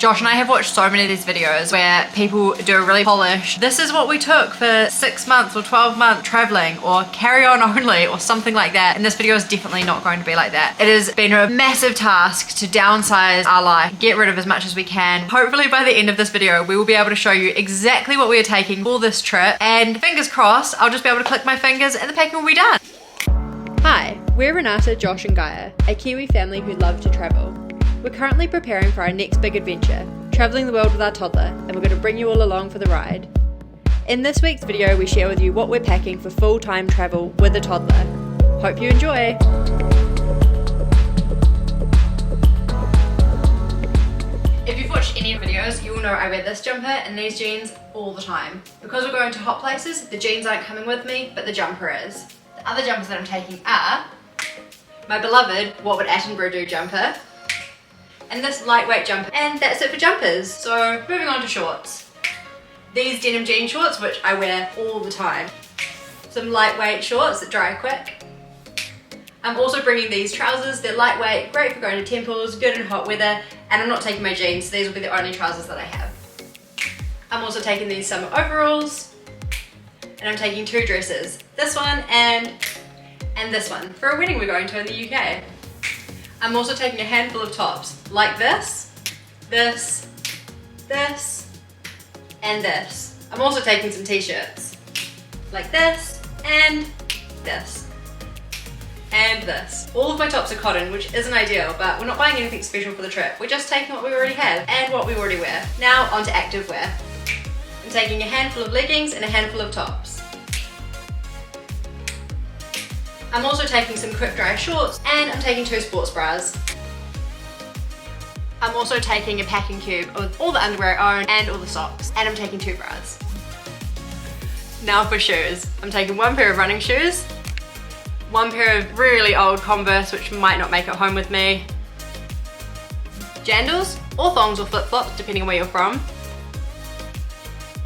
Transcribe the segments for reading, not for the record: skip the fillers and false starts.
Josh and I have watched so many of these videos where people do a really polished, this is what we took for 6 months or 12 months traveling, or carry on only, or something like that. And this video is definitely not going to be like that. It has been a massive task to downsize our life, get rid of as much as we can. Hopefully by the end of this video, we will be able to show you exactly what we are taking for this trip, and fingers crossed, I'll just be able to click my fingers and the packing will be done. Hi, we're Renata, Josh and Gaia, a Kiwi family who love to travel. We're currently preparing for our next big adventure, traveling the world with our toddler, and we're going to bring you all along for the ride. In this week's video, we share with you what we're packing for full-time travel with a toddler. Hope you enjoy! If you've watched any videos, you will know I wear this jumper and these jeans all the time. Because we're going to hot places, the jeans aren't coming with me, but the jumper is. The other jumpers that I'm taking are my beloved What Would Attenborough Do jumper, and this lightweight jumper, and that's it for jumpers. So moving on to shorts. These denim jean shorts, which I wear all the time. Some lightweight shorts that dry quick. I'm also bringing these trousers. They're lightweight, great for going to temples, good in hot weather, and I'm not taking my jeans, so these will be the only trousers that I have. I'm also taking these summer overalls, and I'm taking 2 dresses. This one and this one for a wedding we're going to in the UK. I'm also taking a handful of tops, like this, this, this, and this. I'm also taking some t-shirts, like this, and this, and this. All of my tops are cotton, which isn't ideal, but we're not buying anything special for the trip. We're just taking what we already have, and what we already wear. Now onto activewear. I'm taking a handful of leggings and a handful of tops. I'm also taking some quick dry shorts, and I'm taking 2 sports bras. I'm also taking a packing cube with all the underwear I own and all the socks, and I'm taking 2 bras. Now for shoes. I'm taking 1 pair of running shoes, 1 pair of really old Converse which might not make it home with me, jandals, or thongs or flip-flops depending on where you're from,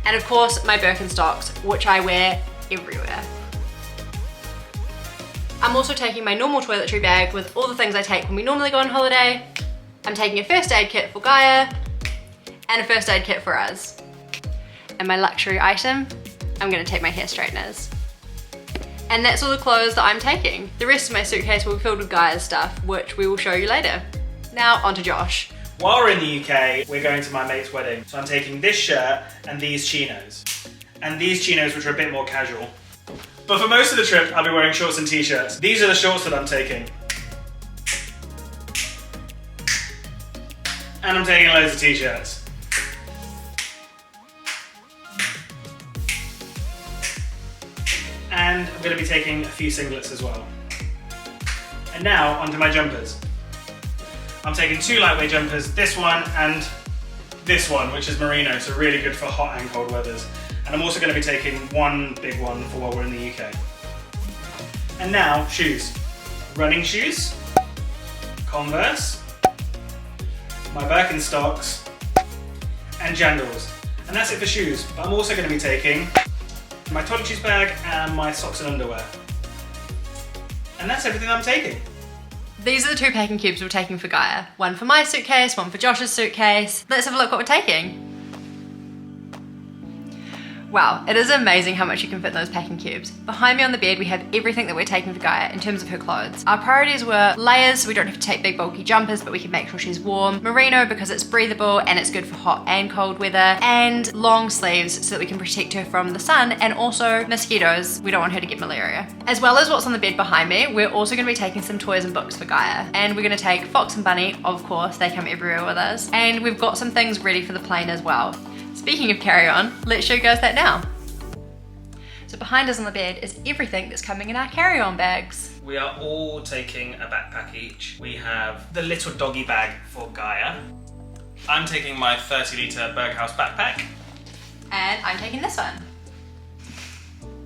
and of course my Birkenstocks, which I wear everywhere. I'm also taking my normal toiletry bag with all the things I take when we normally go on holiday. I'm taking a first aid kit for Gaia and a first aid kit for us. And my luxury item, I'm gonna take my hair straighteners. And that's all the clothes that I'm taking. The rest of my suitcase will be filled with Gaia's stuff, which we will show you later. Now onto Josh. While we're in the UK, we're going to my mate's wedding. So I'm taking this shirt and these chinos. And these chinos, which are a bit more casual. But for most of the trip, I'll be wearing shorts and t-shirts. These are the shorts that I'm taking. And I'm taking loads of t-shirts. And I'm going to be taking a few singlets as well. And now, onto my jumpers. I'm taking 2 lightweight jumpers, this one and this one, which is merino, so really good for hot and cold weathers. And I'm also going to be taking 1 big one for while we're in the UK. And now, shoes. Running shoes, Converse, my Birkenstocks, and jandals. And that's it for shoes. But I'm also going to be taking my toiletries bag and my socks and underwear. And that's everything I'm taking. These are the 2 packing cubes we're taking for Gaia. 1 for my suitcase, 1 for Josh's suitcase. Let's have a look what we're taking. Wow, it is amazing how much you can fit in those packing cubes. Behind me on the bed, we have everything that we're taking for Gaia in terms of her clothes. Our priorities were layers, so we don't have to take big bulky jumpers, but we can make sure she's warm. Merino, because it's breathable and it's good for hot and cold weather. And long sleeves, so that we can protect her from the sun, and also mosquitoes. We don't want her to get malaria. As well as what's on the bed behind me, we're also gonna be taking some toys and books for Gaia. And we're gonna take Fox and Bunny, of course, they come everywhere with us. And we've got some things ready for the plane as well. Speaking of carry-on, let's show you guys that now. So behind us on the bed is everything that's coming in our carry-on bags. We are all taking a backpack each. We have the little doggy bag for Gaia. I'm taking my 30-litre Berghaus backpack. And I'm taking this one.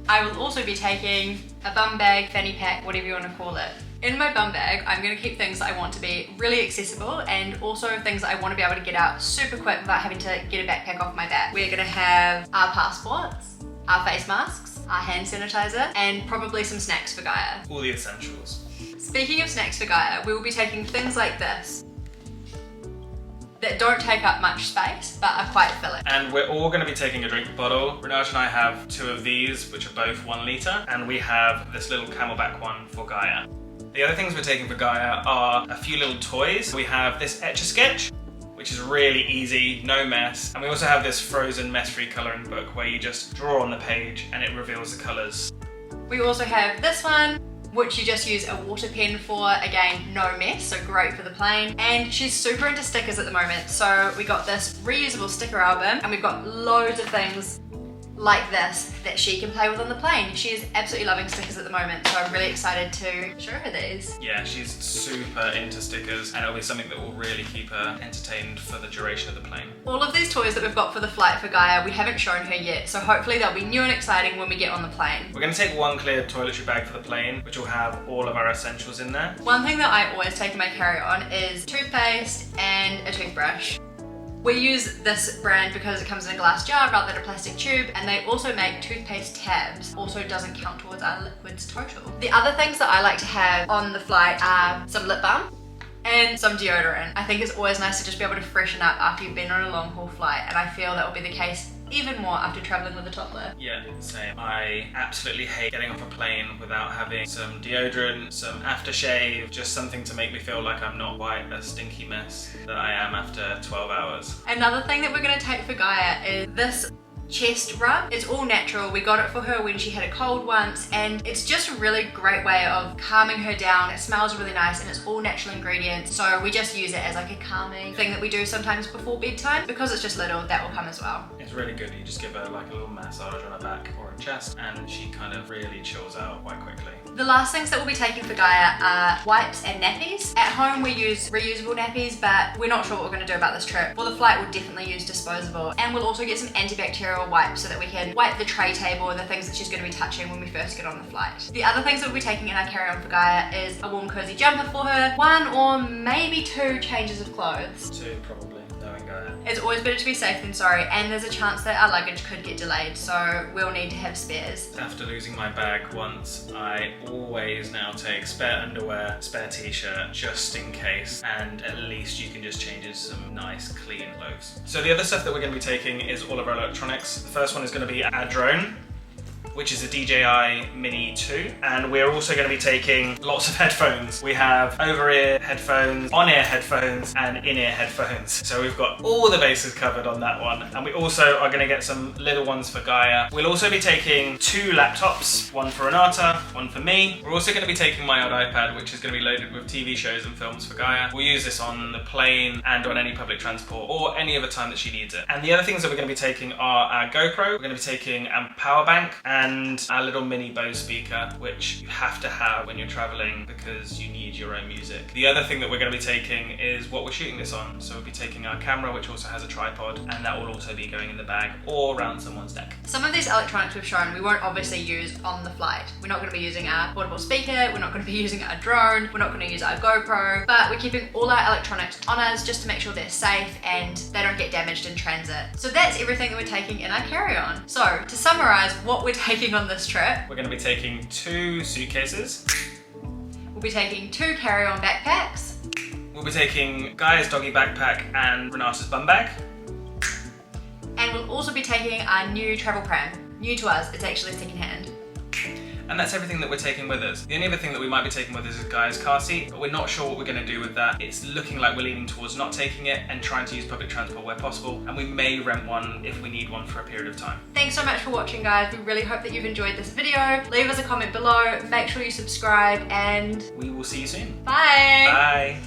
I will also be taking a bum bag, fanny pack, whatever you want to call it. In my bum bag, I'm going to keep things that I want to be really accessible, and also things that I want to be able to get out super quick without having to get a backpack off my back. We're going to have our passports, our face masks, our hand sanitizer, and probably some snacks for Gaia. All the essentials. Speaking of snacks for Gaia, we will be taking things like this. that don't take up much space but are quite filling. And we're all going to be taking a drink bottle. Renata and I have 2 of these, which are both 1 litre, and we have this little camelback one for Gaia. The other things we're taking for Gaia are a few little toys. We have this Etch-a-Sketch, which is really easy, no mess. And we also have this frozen mess-free colouring book where you just draw on the page and it reveals the colours. We also have this one, which you just use a water pen for. Again, no mess, so great for the plane. And she's super into stickers at the moment, so we got this reusable sticker album, and we've got loads of things like this that she can play with on the plane. She is absolutely loving stickers at the moment, so I'm really excited to show her these. Yeah, she's super into stickers, and it'll be something that will really keep her entertained for the duration of the plane. All of these toys that we've got for the flight for Gaia, we haven't shown her yet, so hopefully they'll be new and exciting when we get on the plane. We're going to take 1 clear toiletry bag for the plane, which will have all of our essentials in there. One thing that I always take in my carry-on is toothpaste and a toothbrush. We use this brand because it comes in a glass jar rather than a plastic tube, and they also make toothpaste tabs. Also doesn't count towards our liquids total. The other things that I like to have on the flight are some lip balm and some deodorant. I think it's always nice to just be able to freshen up after you've been on a long haul flight, and I feel that will be the case even more after traveling with a toddler. Yeah, same. I absolutely hate getting off a plane without having some deodorant, some aftershave, just something to make me feel like I'm not quite a stinky mess that I am after 12 hours. Another thing that we're going to take for Gaia is this chest rub. It's all natural. We got it for her when she had a cold once, and it's just a really great way of calming her down. It smells really nice and it's all natural ingredients, so we just use it as like a calming thing that we do sometimes before bedtime. Because it's just little, that will come as well. It's really good. You just give her like a little massage on her back or her chest, and she kind of really chills out quite quickly. The last things that we'll be taking for Gaia are wipes and nappies. At home we use reusable nappies, but we're not sure what we're going to do about this trip. For the flight we'll definitely use disposable, and we'll also get some antibacterial wipes so that we can wipe the tray table or the things that she's going to be touching when we first get on the flight. The other things that we'll be taking in our carry-on for Gaia is a warm cozy jumper for her, 1 or maybe 2 changes of clothes. 2 probably, knowing Gaia. It's always better to be safe than sorry, and there's a chance that our luggage could get delayed, so we'll need to have spares. After losing my bag once, I always now take spare underwear, spare t-shirt, just in case, and at least you can just change into some nice clean clothes. So the other stuff that we're going to be taking is all of our electronics. The first one is going to be our drone, which is a DJI Mini 2, and we're also going to be taking lots of headphones. We have over-ear headphones, on-ear headphones, and in-ear headphones. So we've got all the bases covered on that one, and we also are going to get some little ones for Gaia. We'll also be taking 2 laptops, one for Renata, one for me. We're also going to be taking my old iPad, which is going to be loaded with TV shows and films for Gaia. We'll use this on the plane and on any public transport or any other time that she needs it. And the other things that we're going to be taking are our GoPro. We're going to be taking a power bank and our little mini Bose speaker, which you have to have when you're traveling because you need your own music. The other thing that we're going to be taking is what we're shooting this on. So we'll be taking our camera, which also has a tripod, and that will also be going in the bag or around someone's deck. Some of these electronics we've shown we won't obviously use on the flight. We're not going to be using our portable speaker, we're not going to be using our drone, we're not going to use our GoPro, but we're keeping all our electronics on us just to make sure they're safe and they don't get damaged in transit. So that's everything that we're taking in our carry-on. So to summarize what we're taking on this trip, we're going to be taking 2 suitcases. We'll be taking 2 carry-on backpacks. We'll be taking Gaia's doggy backpack and Renata's bum bag. And we'll also be taking our new travel pram. New to us, it's actually second-hand. And that's everything that we're taking with us. The only other thing that we might be taking with us is Gaia's car seat, but we're not sure what we're going to do with that. It's looking like we're leaning towards not taking it and trying to use public transport where possible, and we may rent one if we need one for a period of time. Thanks so much for watching, guys. We really hope that you've enjoyed this video. Leave us a comment below, make sure you subscribe, and we will see you soon. Bye! Bye!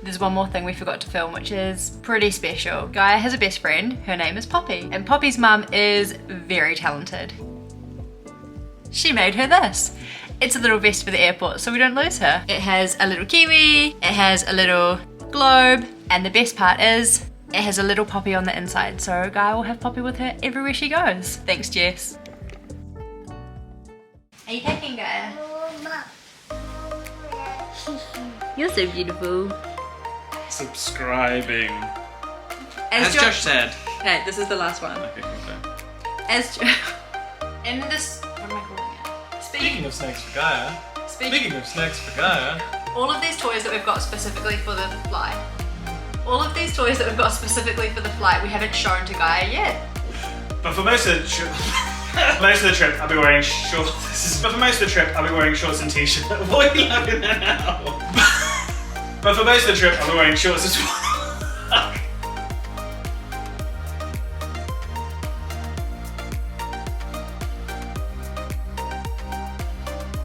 There's one more thing we forgot to film, which is pretty special. Gaia has a best friend, her name is Poppy, and Poppy's mum is very talented. She made her this. It's a little vest for the airport so we don't lose her. It has a little kiwi, it has a little globe, and the best part is it has a little Poppy on the inside, so Gaia will have Poppy with her everywhere she goes. Thanks, Jess. Are you packing, Gaia? You're so beautiful. Subscribing. As Josh said. Okay, this is the last one. Okay, okay. As in this, what am I calling it? Speaking of snacks for Gaia. Speaking of snacks for Gaia. All of these toys that we've got specifically for the flight All of these toys that we've got specifically for the flight, we haven't shown to Gaia yet. But for most of the trip, I'll be wearing shorts. But for most of the trip, I'll be wearing shorts and t-shirt. What are you laughing at now? But for most of the trip, I'll be wearing shorts as well.